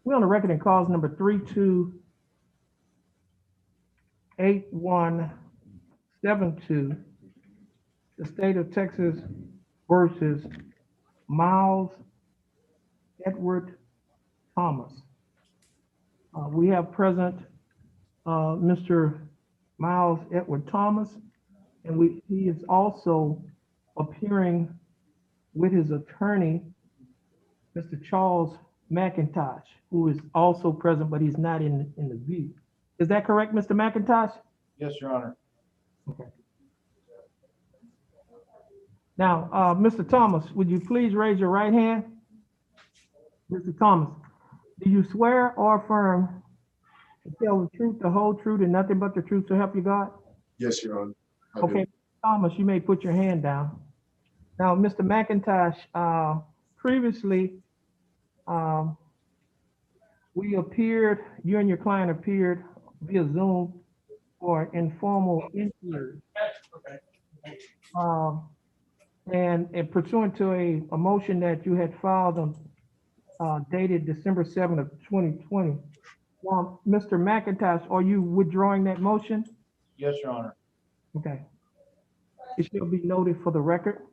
We're on the record in cause number 328172, the state of Texas versus Miles Edward Thomas. We have present Mr. Miles Edward Thomas, and he is also appearing with his attorney, Mr. Charles McIntosh, who is also present, but he's not in the view. Is that correct, Mr. McIntosh? Yes, Your Honor. Okay. Now, Mr. Thomas, would you please raise your right hand? Mr. Thomas, do you swear or affirm to tell the truth, the whole truth, and nothing but the truth to help you God? Yes, Your Honor. I do. Okay, Thomas, you may put your hand down. Now, Mr. McIntosh, previously, you and your client appeared via Zoom for informal inquiry. And pursuant to a motion that you had filed on dated December 7th of 2020. Well, Mr. McIntosh, are you withdrawing that motion? Yes, Your Honor. Okay. It shall be noted for the record.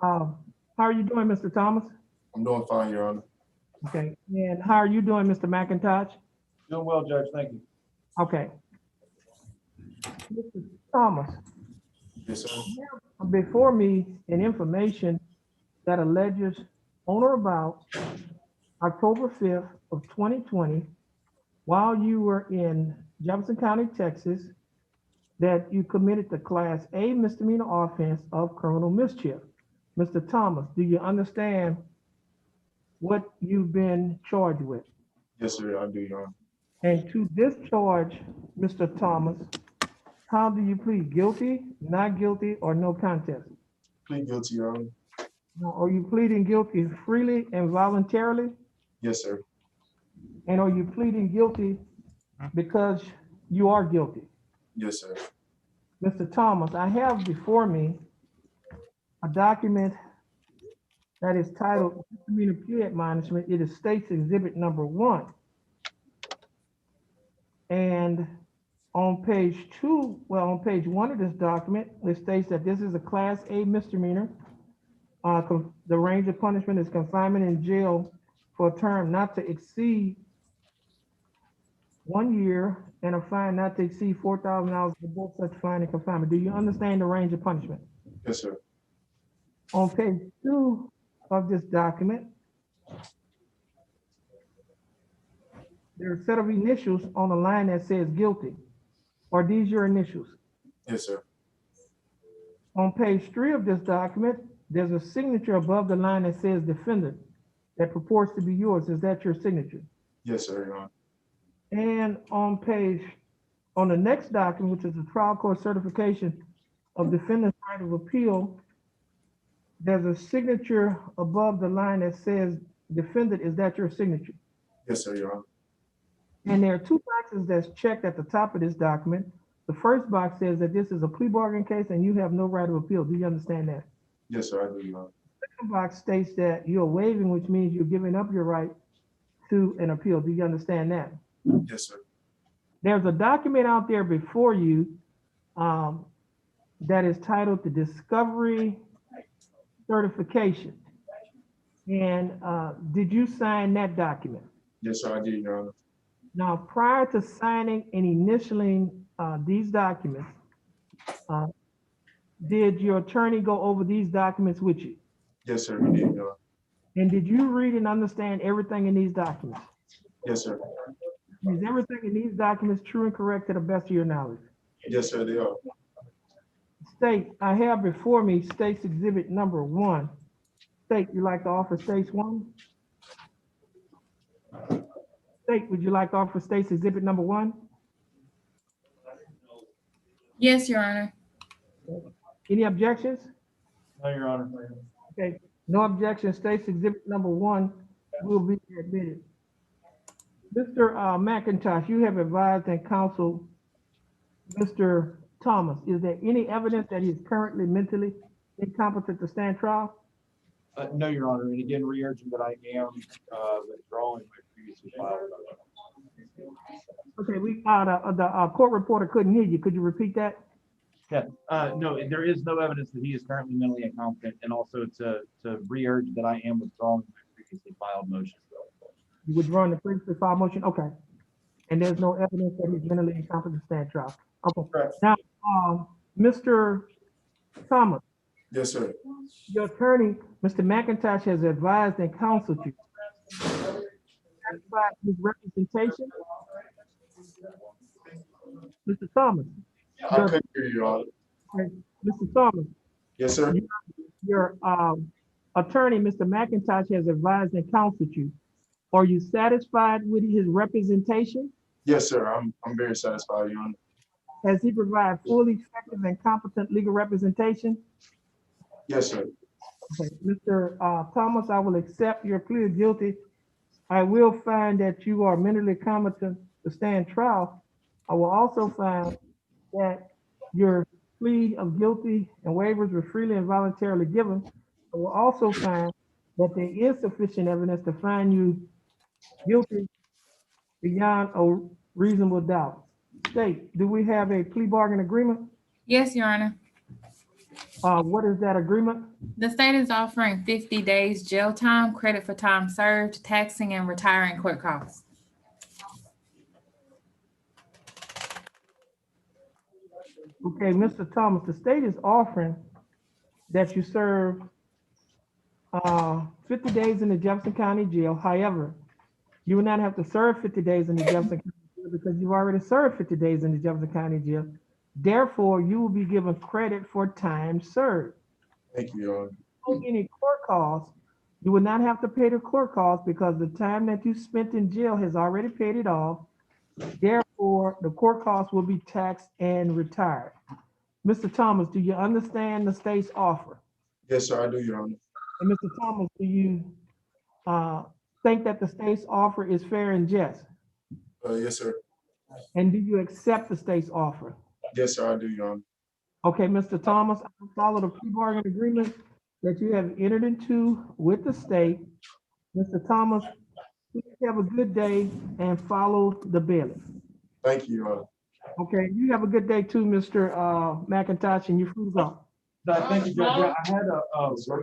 How are you doing, Mr. Thomas? I'm doing fine, Your Honor. Okay. And how are you doing, Mr. McIntosh? Doing well, Judge. Thank you. Okay. Mr. Thomas, Yes, sir. before me, an information that alleges on or about October 5th of 2020, while you were in Jefferson County, Texas, that you committed the Class A misdemeanor offense of criminal mischief. Mr. Thomas, do you understand what you've been charged with? Yes, sir. I do, Your Honor. And to this charge, Mr. Thomas, how do you plead? Guilty, not guilty, or no contest? Plead guilty, Your Honor. Now, are you pleading guilty freely and voluntarily? Yes, sir. And are you pleading guilty because you are guilty? Yes, sir. Mr. Thomas, I have before me a document that is titled Misdemeanor Plea Admonishment. It is State's Exhibit Number 1. And on page 1 of this document, it states that this is a Class A misdemeanor. The range of punishment is confinement in jail for a term not to exceed 1 year and a fine not to exceed $4,000 for both such fine and confinement. Do you understand the range of punishment? Yes, sir. On page 2 of this document, there are a set of initials on a line that says guilty. Are these your initials? Yes, sir. On page 3 of this document, there's a signature above the line that says defendant that purports to be yours. Is that your signature? Yes, sir, Your Honor. And on the next document, which is the trial court certification of defendant's right of appeal, there's a signature above the line that says defendant. Is that your signature? Yes, sir, Your Honor. And there are 2 boxes that's checked at the top of this document. The first box says that this is a plea bargain case and you have no right of appeal. Do you understand that? Yes, sir, I do, Your Honor. The second box states that you're waiving, which means you're giving up your right to an appeal. Do you understand that? Yes, sir. There's a document out there before you that is titled the Discovery Certification. And did you sign that document? Yes, sir, I do, Your Honor. Now, prior to signing and initialing these documents, did your attorney go over these documents with you? Yes, sir, he did, Your Honor. And did you read and understand everything in these documents? Yes, sir. Is everything in these documents true and correct to the best of your knowledge? Yes, sir, they are. State, I have before me State's Exhibit Number 1. State, you like to offer State's 1? State, would you like to offer State's Exhibit Number 1? Yes, Your Honor. Any objections? No, Your Honor. Okay, no objection. State's Exhibit Number 1 will be admitted. Mr. McIntosh, you have advised and counseled Mr. Thomas. Is there any evidence that he's currently mentally incompetent to stand trial? No, Your Honor. And again, re-urging that I am withdrawing my previous previously filed. Okay, the court reporter couldn't hear you. Could you repeat that? Yeah, no, there is no evidence that he is currently mentally incompetent, and also to re-urge that I am withdrawing my previously filed motion. You withdrawing the previously filed motion? Okay. And there's no evidence that he's mentally incompetent to stand trial. Okay. Correct. Now, Mr. Thomas, Yes, sir. your attorney, Mr. McIntosh, has advised and counseled you. Satisfied with his representation? Mr. Thomas, I couldn't hear you, Your Honor. okay, Mr. Thomas, Yes, sir. your attorney, Mr. McIntosh, has advised and counseled you. Are you satisfied with his representation? Yes, sir. I'm very satisfied, Your Honor. Has he provided fully effective and competent legal representation? Yes, sir. Okay, Mr. Thomas, I will accept your plea of guilty. I will find that you are mentally competent to stand trial. I will also find that your plea of guilty and waivers were freely and voluntarily given. I will also find that there is sufficient evidence to find you guilty beyond a reasonable doubt. State, do we have a plea bargain agreement? Yes, Your Honor. What is that agreement? The state is offering 50 days jail time, credit for time served, taxing and retiring court costs. Okay, Mr. Thomas, the state is offering that you serve 50 days in the Jefferson County Jail. However, you will not have to serve 50 days in the Jefferson County Jail because you've already served 50 days in the Jefferson County Jail. Therefore, you will be given credit for time served. Thank you, Your Honor. So any court costs, you will not have to pay the court costs because the time that you spent in jail has already paid it off. Therefore, the court costs will be taxed and retired. Mr. Thomas, do you understand the state's offer? Yes, sir. I do, Your Honor. And Mr. Thomas, do you think that the state's offer is fair and just? Yes, sir. And do you accept the state's offer? Yes, sir. I do, Your Honor. Okay, Mr. Thomas, I will follow the plea bargain agreement that you have entered into with the state. Mr. Thomas, please have a good day and follow the bailiff. Thank you, Your Honor. Okay, you have a good day too, Mr. McIntosh, and you're free to go. Thank you, Judge. Yeah, I had a